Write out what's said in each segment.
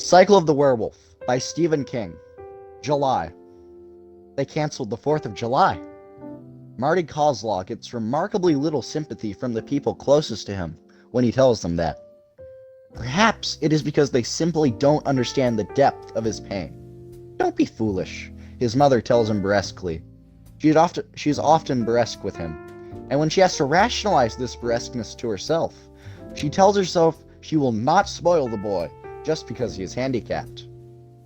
Cycle of the Werewolf by Stephen King. July. They canceled the 4th of July. Marty Kozlaw gets remarkably little sympathy from the people closest to him when he tells them that. Perhaps it is because they simply don't understand the depth of his pain. Don't be foolish, his mother tells him brusquely. She's often brusque with him, and when she has to rationalize this brusqueness to herself, she tells herself she will not spoil the boy just because he is handicapped,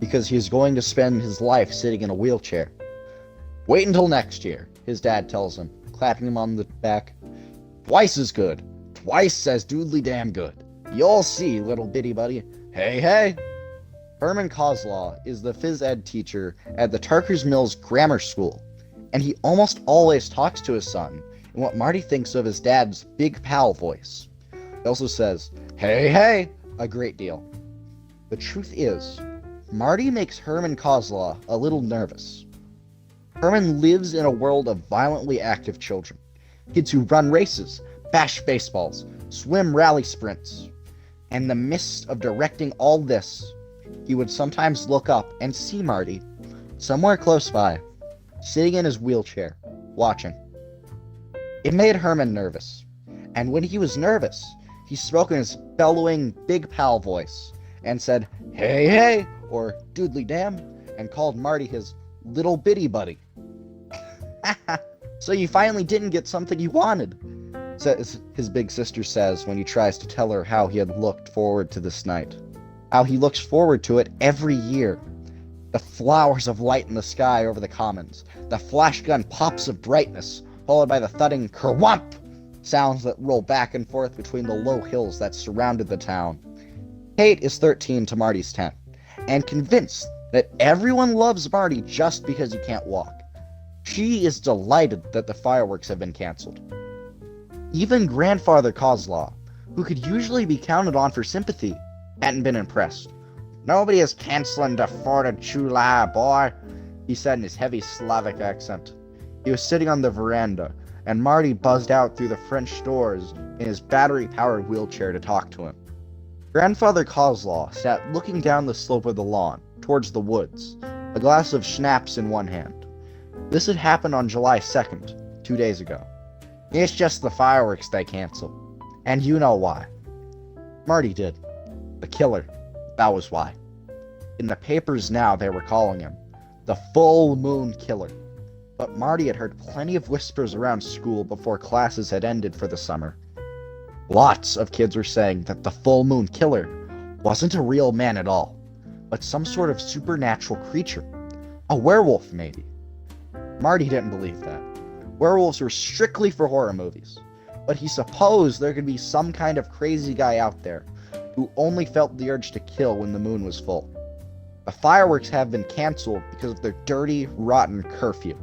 because he is going to spend his life sitting in a wheelchair. Wait until next year, his dad tells him, clapping him on the back. Twice as good. Twice as doodly damn good. You'll see, little bitty buddy. Hey, hey! Herman Kozlaw is the phys ed teacher at the Tarker's Mills Grammar School, and he almost always talks to his son in what Marty thinks of his dad's big pal voice. He also says, hey, hey, a great deal. The truth is, Marty makes Herman Kozlaw a little nervous. Herman lives in a world of violently active children. Kids who run races, bash baseballs, swim rally sprints. And in the midst of directing all this, he would sometimes look up and see Marty, somewhere close by, sitting in his wheelchair, watching. It made Herman nervous. And when he was nervous, he spoke in his bellowing big pal voice and said, hey, hey, or doodly damn, and called Marty his little bitty buddy. So you finally didn't get something you wanted, says his big sister says when he tries to tell her how he had looked forward to this night. How he looks forward to it every year. The flowers of light in the sky over the commons, the flash gun pops of brightness, followed by the thudding kerwump sounds that roll back and forth between the low hills that surrounded the town. Kate is 13 to Marty's 10, and convinced that everyone loves Marty just because he can't walk. She is delighted that the fireworks have been canceled. Even Grandfather Kozlaw, who could usually be counted on for sympathy, hadn't been impressed. Nobody is canceling the 4th of July, boy, he said in his heavy Slavic accent. He was sitting on the veranda, and Marty buzzed out through the French doors in his battery-powered wheelchair to talk to him. Grandfather Kozlaw sat looking down the slope of the lawn, towards the woods, a glass of schnapps in one hand. This had happened on July 2nd, 2 days ago. It's just the fireworks they cancel. And you know why. Marty did. The killer. That was why. In the papers now they were calling him the Full Moon Killer. But Marty had heard plenty of whispers around school before classes had ended for the summer. Lots of kids were saying that the Full Moon Killer wasn't a real man at all, but some sort of supernatural creature. A werewolf, maybe. Marty didn't believe that. Werewolves were strictly for horror movies, but he supposed there could be some kind of crazy guy out there who only felt the urge to kill when the moon was full. The fireworks have been canceled because of their dirty, rotten curfew.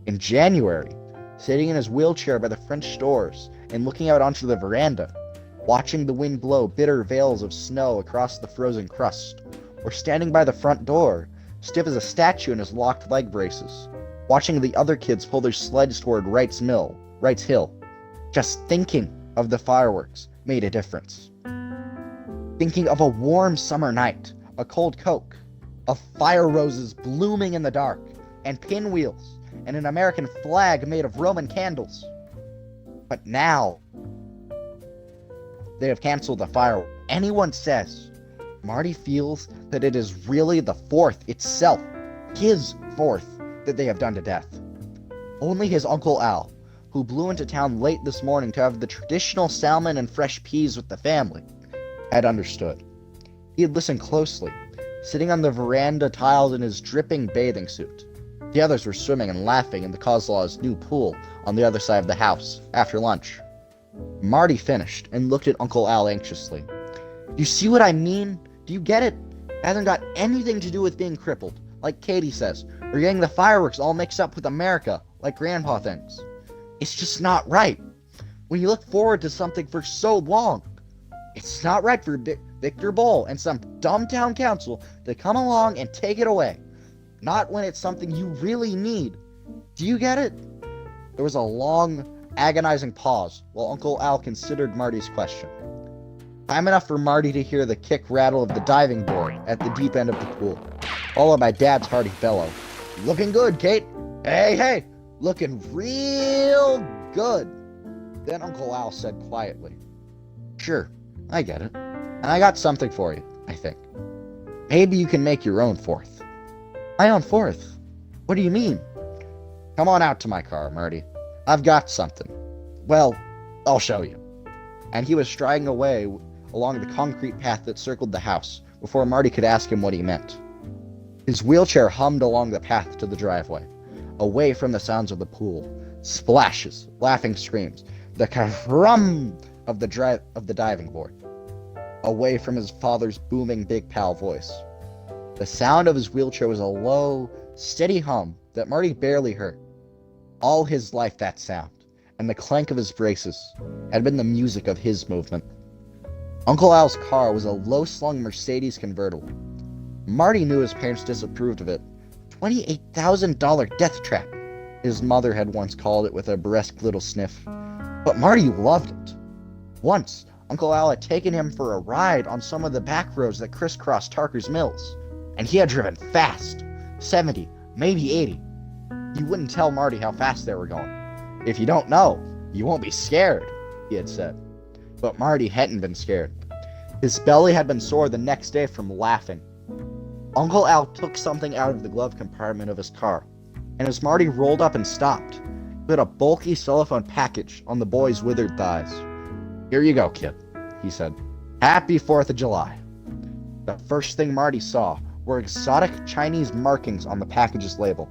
In January, sitting in his wheelchair by the French doors and looking out onto the veranda, watching the wind blow bitter veils of snow across the frozen crust, or standing by the front door, stiff as a statue in his locked leg braces, watching the other kids pull their sleds toward Wright's Hill. Just thinking of the fireworks made a difference. Thinking of a warm summer night, a cold Coke, of fire roses blooming in the dark, and pinwheels, and an American flag made of Roman candles. But now, they have canceled the fireworks. Anyone says, Marty feels that it is really the 4th itself, his 4th, that they have done to death. Only his Uncle Al, who blew into town late this morning to have the traditional salmon and fresh peas with the family, had understood. He had listened closely, sitting on the veranda tiles in his dripping bathing suit. The others were swimming and laughing in the Kozlaw's new pool on the other side of the house, after lunch. Marty finished and looked at Uncle Al anxiously. You see what I mean? Do you get it? It hasn't got anything to do with being crippled, like Katie says, or getting the fireworks all mixed up with America, like Grandpa thinks. It's just not right. When you look forward to something for so long, it's not right for Victor Boll and some dumb town council to come along and take it away. Not when it's something you really need. Do you get it? There was a long, agonizing pause while Uncle Al considered Marty's question. Time enough for Marty to hear the kick rattle of the diving board at the deep end of the pool, followed by Dad's hearty bellow. Looking good, Kate. Hey, hey, looking real good. Then Uncle Al said quietly, Sure, I get it. And I got something for you, I think. Maybe you can make your own fourth. My own fourth? What do you mean? Come on out to my car, Marty. I've got something. Well, I'll show you. And he was striding away along the concrete path that circled the house before Marty could ask him what he meant. His wheelchair hummed along the path to the driveway, away from the sounds of the pool, splashes, laughing screams, the ka-rum of the diving board, away from his father's booming big pal voice. The sound of his wheelchair was a low, steady hum that Marty barely heard. All his life that sound, and the clank of his braces, had been the music of his movement. Uncle Al's car was a low-slung Mercedes convertible. Marty knew his parents disapproved of it. $28,000 death trap, his mother had once called it with a burlesque little sniff. But Marty loved it. Once, Uncle Al had taken him for a ride on some of the back roads that crisscrossed Tarker's Mills, and he had driven fast, 70, maybe 80. You wouldn't tell Marty how fast they were going. If you don't know, you won't be scared, he had said. But Marty hadn't been scared. His belly had been sore the next day from laughing. Uncle Al took something out of the glove compartment of his car, and as Marty rolled up and stopped, he put a bulky cellophane package on the boy's withered thighs. Here you go, kid, he said. Happy 4th of July. The first thing Marty saw were exotic Chinese markings on the package's label.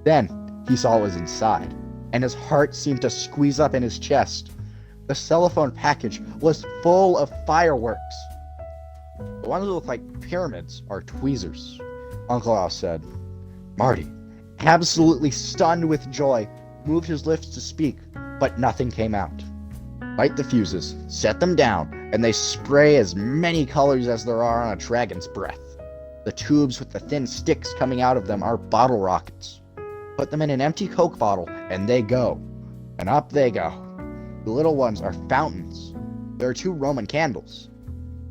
Then he saw what was inside, and his heart seemed to squeeze up in his chest. The cellophane package was full of fireworks. The ones that look like pyramids are tweezers, Uncle Al said. Marty, absolutely stunned with joy, moved his lips to speak, but nothing came out. Light the fuses, set them down, and they spray as many colors as there are on a dragon's breath. The tubes with the thin sticks coming out of them are bottle rockets. Put them in an empty Coke bottle, and they go. And up they go. The little ones are fountains. There are 2 Roman candles.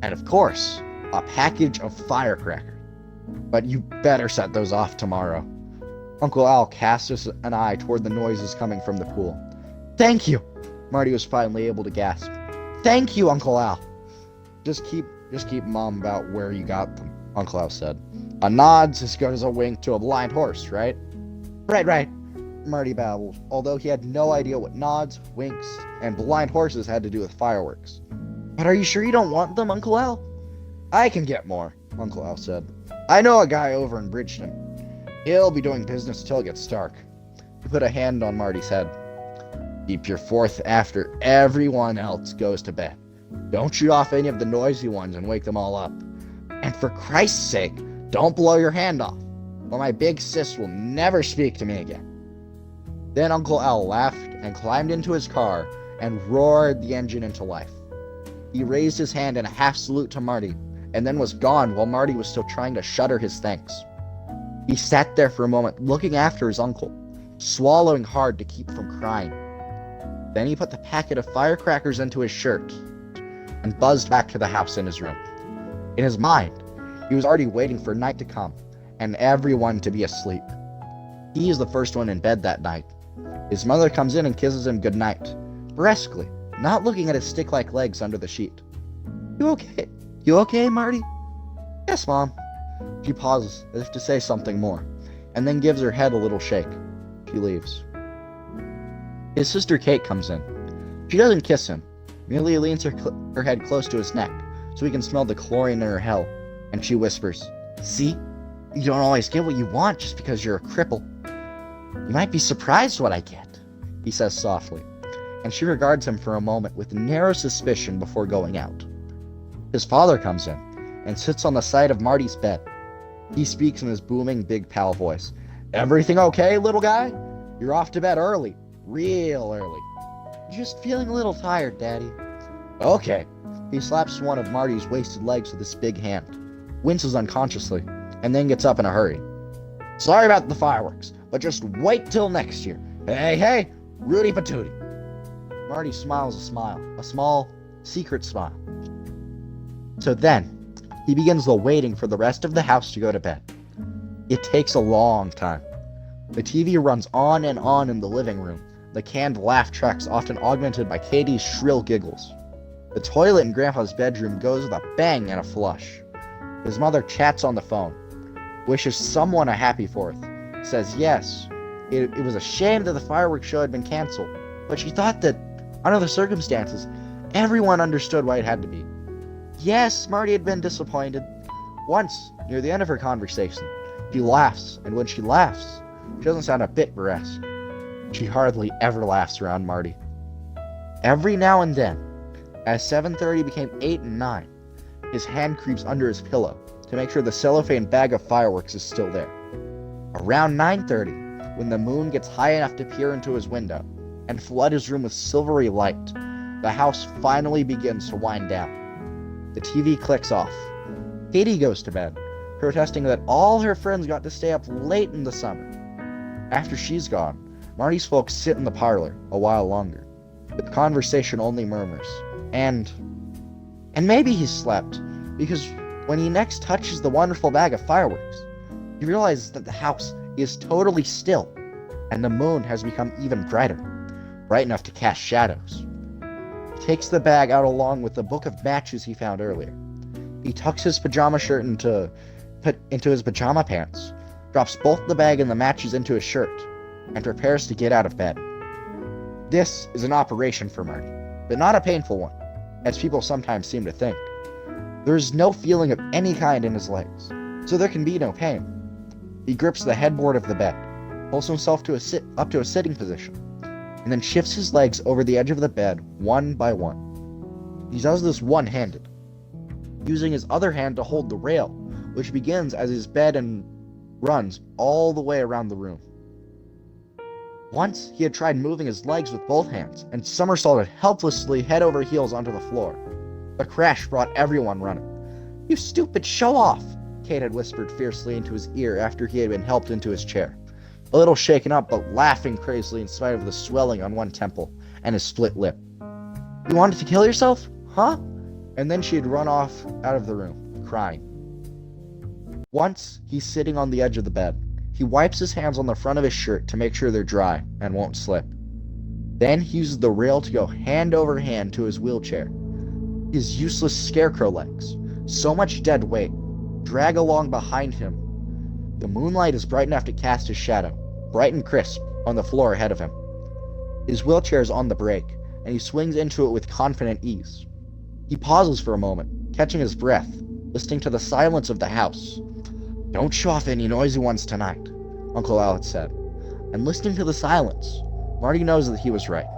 And of course, a package of firecrackers. But you better set those off tomorrow. Uncle Al cast an eye toward the noises coming from the pool. Thank you, Marty was finally able to gasp. Thank you, Uncle Al. Just keep mum about where you got them, Uncle Al said. A nod's as good as a wink to a blind horse, right? Right, Marty babbled, although he had no idea what nods, winks, and blind horses had to do with fireworks. But are you sure you don't want them, Uncle Al? I can get more, Uncle Al said. I know a guy over in Bridgeton. He'll be doing business till it gets dark. He put a hand on Marty's head. Keep your fourth after everyone else goes to bed. Don't shoot off any of the noisy ones and wake them all up. And for Christ's sake, don't blow your hand off, or my big sis will never speak to me again. Then Uncle Al laughed and climbed into his car and roared the engine into life. He raised his hand in a half salute to Marty, and then was gone while Marty was still trying to shudder his thanks. He sat there for a moment looking after his uncle, swallowing hard to keep from crying. Then he put the packet of firecrackers into his shirt and buzzed back to the house in his room. In his mind, he was already waiting for night to come and everyone to be asleep. He is the first one in bed that night. His mother comes in and kisses him goodnight, brusquely, not looking at his stick-like legs under the sheet. You okay? You okay, Marty? Yes, Mom. She pauses, as if to say something more, and then gives her head a little shake. She leaves. His sister Kate comes in. She doesn't kiss him, merely leans her head close to his neck, so he can smell the chlorine in her hell, and she whispers, See? You don't always get what you want just because you're a cripple. You might be surprised what I get, he says softly, and she regards him for a moment with narrow suspicion before going out. His father comes in and sits on the side of Marty's bed. He speaks in his booming big pal voice. Everything okay, little guy? You're off to bed early, real early. Just feeling a little tired, Daddy. Okay. He slaps one of Marty's wasted legs with his big hand, winces unconsciously, and then gets up in a hurry. Sorry about the fireworks, but just wait till next year. Hey, Rudy Patootie. Marty smiles a smile, a small, secret smile. So then, he begins the waiting for the rest of the house to go to bed. It takes a long time. The TV runs on and on in the living room, the canned laugh tracks often augmented by Katie's shrill giggles. The toilet in Grandpa's bedroom goes with a bang and a flush. His mother chats on the phone, wishes someone a happy 4th, says yes, it was a shame that the fireworks show had been canceled, but she thought that, under the circumstances, everyone understood why it had to be. Yes, Marty had been disappointed. Once, near the end of her conversation, she laughs, and when she laughs, she doesn't sound a bit burlesque. She hardly ever laughs around Marty. Every now and then, as 7:30 became 8 and 9, his hand creeps under his pillow to make sure the cellophane bag of fireworks is still there. Around 9:30, when the moon gets high enough to peer into his window and flood his room with silvery light, the house finally begins to wind down. The TV clicks off. Katie goes to bed, protesting that all her friends got to stay up late in the summer. After she's gone, Marty's folks sit in the parlor a while longer, but the conversation only murmurs. And maybe he slept, because when he next touches the wonderful bag of fireworks, he realizes that the house is totally still, and the moon has become even brighter, bright enough to cast shadows. He takes the bag out along with the book of matches he found earlier. He tucks his pajama shirt into his pajama pants, drops both the bag and the matches into his shirt, and prepares to get out of bed. This is an operation for Marty, but not a painful one, as people sometimes seem to think. There is no feeling of any kind in his legs, so there can be no pain. He grips the headboard of the bed, pulls himself up to a sitting position, and then shifts his legs over the edge of the bed one by one. He does this one-handed, using his other hand to hold the rail, which begins as his bed and runs all the way around the room. Once he had tried moving his legs with both hands and somersaulted helplessly head over heels onto the floor. The crash brought everyone running. "You stupid show-off!" Kate had whispered fiercely into his ear after he had been helped into his chair, a little shaken up but laughing crazily in spite of the swelling on one temple and his split lip. "You wanted to kill yourself? Huh?" And then she had run off out of the room, crying. Once, he's sitting on the edge of the bed. He wipes his hands on the front of his shirt to make sure they're dry and won't slip. Then he uses the rail to go hand over hand to his wheelchair. His useless scarecrow legs, so much dead weight, drag along behind him. The moonlight is bright enough to cast his shadow, bright and crisp, on the floor ahead of him. His wheelchair is on the brake, and he swings into it with confident ease. He pauses for a moment, catching his breath, listening to the silence of the house. "Don't show off any noisy ones tonight," Uncle Alex said. And listening to the silence, Marty knows that he was right.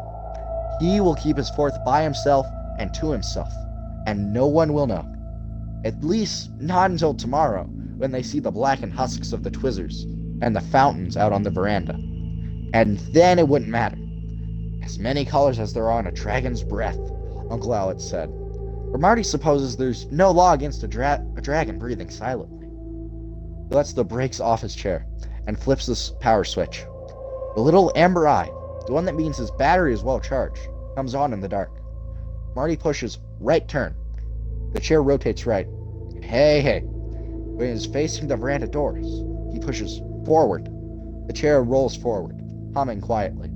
He will keep his 4th by himself and to himself, and no one will know. At least not until tomorrow, when they see the blackened husks of the Twizzlers and the fountains out on the veranda. And then it wouldn't matter. "As many colors as there are on a dragon's breath," Uncle Alex said. But Marty supposes there's no law against a dragon breathing silently. He lets the brakes off his chair and flips the power switch. The little amber eye, the one that means his battery is well charged, comes on in the dark. Marty pushes right turn. The chair rotates right. Hey. When he is facing the veranda doors, he pushes forward. The chair rolls forward, humming quietly.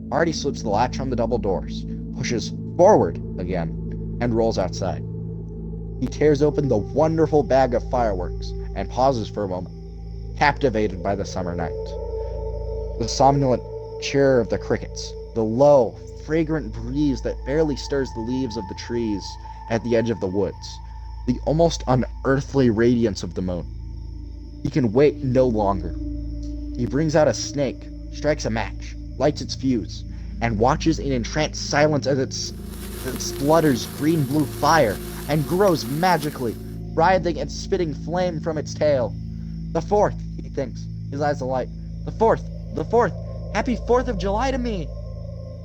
Marty slips the latch on the double doors, pushes forward again, and rolls outside. He tears open the wonderful bag of fireworks and pauses for a moment, captivated by the summer night. The somnolent chirr of the crickets, the low, fragrant breeze that barely stirs the leaves of the trees at the edge of the woods, the almost unearthly radiance of the moon. He can wait no longer. He brings out a snake, strikes a match, lights its fuse, and watches in entranced silence as it splutters green-blue fire and grows magically, writhing and spitting flame from its tail. "The 4th, he thinks, his eyes alight. The 4th! Happy 4th of July to me!"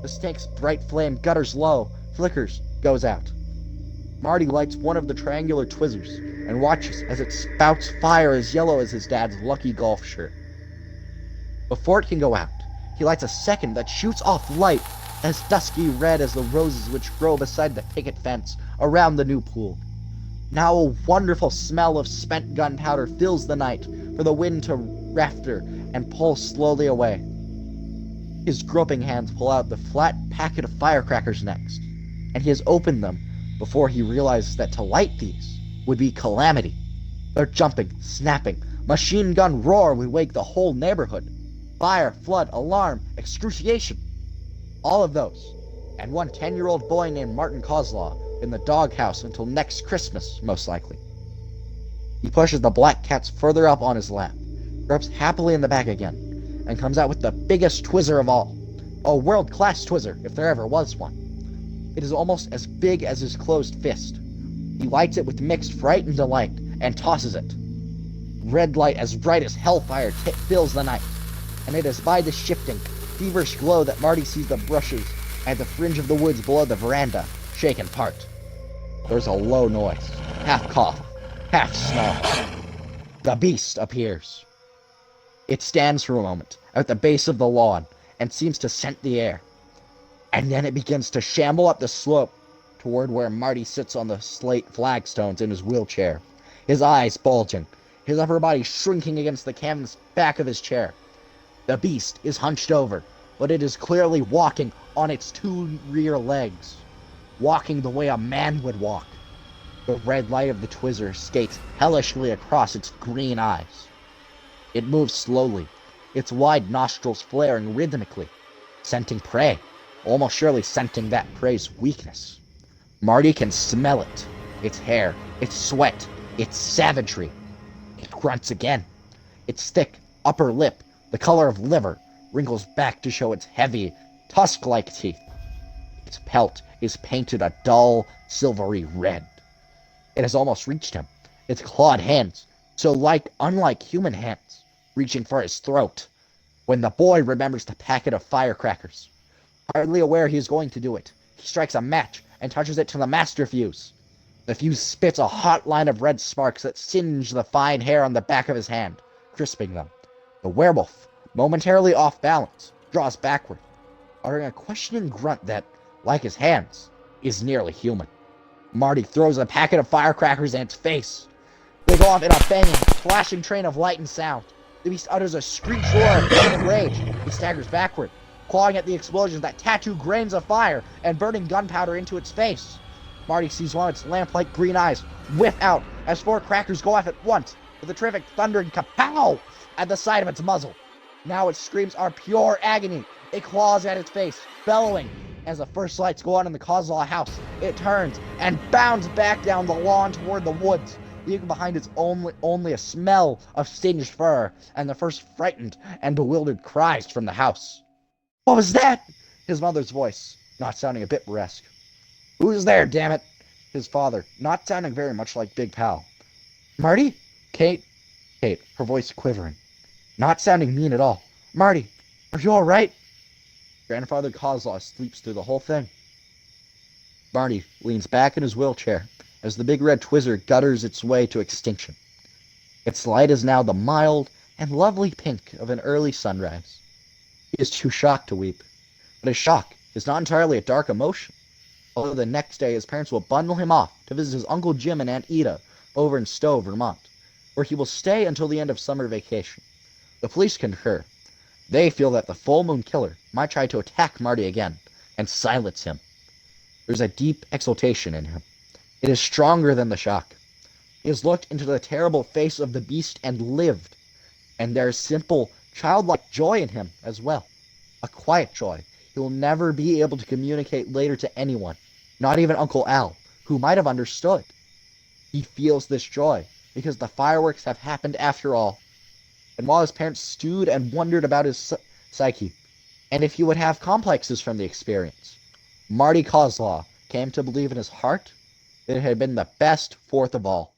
The snake's bright flame gutters low, flickers, goes out. Marty lights one of the triangular Twizzlers and watches as it spouts fire as yellow as his dad's lucky golf shirt. Before it can go out, he lights a second that shoots off light as dusky red as the roses which grow beside the picket fence around the new pool. Now a wonderful smell of spent gunpowder fills the night, for the wind to rafter and pull slowly away. His groping hands pull out the flat packet of firecrackers next, and he has opened them before he realizes that to light these would be calamity. Their jumping, snapping, machine gun roar would wake the whole neighborhood. Fire, flood, alarm, excruciation. All of those, and one 10-year-old boy named Martin Kozlaw in the doghouse until next Christmas, most likely. He pushes the black cats further up on his lap, grubs happily in the back again, and comes out with the biggest twizzer of all. A world-class twizzer, if there ever was one. It is almost as big as his closed fist. He lights it with mixed fright and delight, and tosses it. Red light as bright as hellfire fills the night, and it is by this shifting, feverish glow that Marty sees the brushes at the fringe of the woods below the veranda shake and part. There's a low noise, half cough, half snarl. The beast appears. It stands for a moment at the base of the lawn and seems to scent the air. And then it begins to shamble up the slope toward where Marty sits on the slate flagstones in his wheelchair, his eyes bulging, his upper body shrinking against the canvas back of his chair. The beast is hunched over, but it is clearly walking on its two rear legs, walking the way a man would walk. The red light of the twizzer skates hellishly across its green eyes. It moves slowly, its wide nostrils flaring rhythmically, scenting prey, almost surely scenting that prey's weakness. Marty can smell it, its hair, its sweat, its savagery. It grunts again. Its thick upper lip, the color of liver, wrinkles back to show its heavy, tusk-like teeth. Its pelt is painted a dull, silvery red. It has almost reached him, its clawed hands, so unlike human hands, reaching for his throat, when the boy remembers the packet of firecrackers. Hardly aware he is going to do it, he strikes a match and touches it to the master fuse. The fuse spits a hot line of red sparks that singe the fine hair on the back of his hand, crisping them. The werewolf, momentarily off balance, draws backward, uttering a questioning grunt that, like his hands, is nearly human. Marty throws a packet of firecrackers in its face. They go off in a banging, flashing train of light and sound. The beast utters a screech roar of pain and rage. He staggers backward, clawing at the explosions that tattoo grains of fire and burning gunpowder into its face. Marty sees one of its lamp-like green eyes whiff out as 4 crackers go off at once, with a terrific thundering kapow at the side of its muzzle. Now its screams are pure agony. It claws at its face, bellowing. As the first lights go on in the Kozlaw house, it turns and bounds back down the lawn toward the woods, leaving behind its only a smell of singed fur and the first frightened and bewildered cries from the house. "What was that?" His mother's voice, not sounding a bit brusque. "Who's there, damn it?" His father, not sounding very much like Big Pal. "Marty?" Kate, her voice quivering, not sounding mean at all. "Marty, are you all right?" Grandfather Kozlaw sleeps through the whole thing. Marty leans back in his wheelchair as the big red twizzer gutters its way to extinction. Its light is now the mild and lovely pink of an early sunrise. He is too shocked to weep, but his shock is not entirely a dark emotion, although the next day his parents will bundle him off to visit his Uncle Jim and Aunt Ida over in Stowe, Vermont, where he will stay until the end of summer vacation. The police concur. They feel that the full moon killer might try to attack Marty again and silence him. There's a deep exultation in him. It is stronger than the shock. He has looked into the terrible face of the beast and lived, and there is simple, childlike joy in him as well. A quiet joy he will never be able to communicate later to anyone, not even Uncle Al, who might have understood. He feels this joy because the fireworks have happened after all. And while his parents stewed and wondered about his psyche, and if he would have complexes from the experience, Marty Kozlaw came to believe in his heart that it had been the best 4th of all.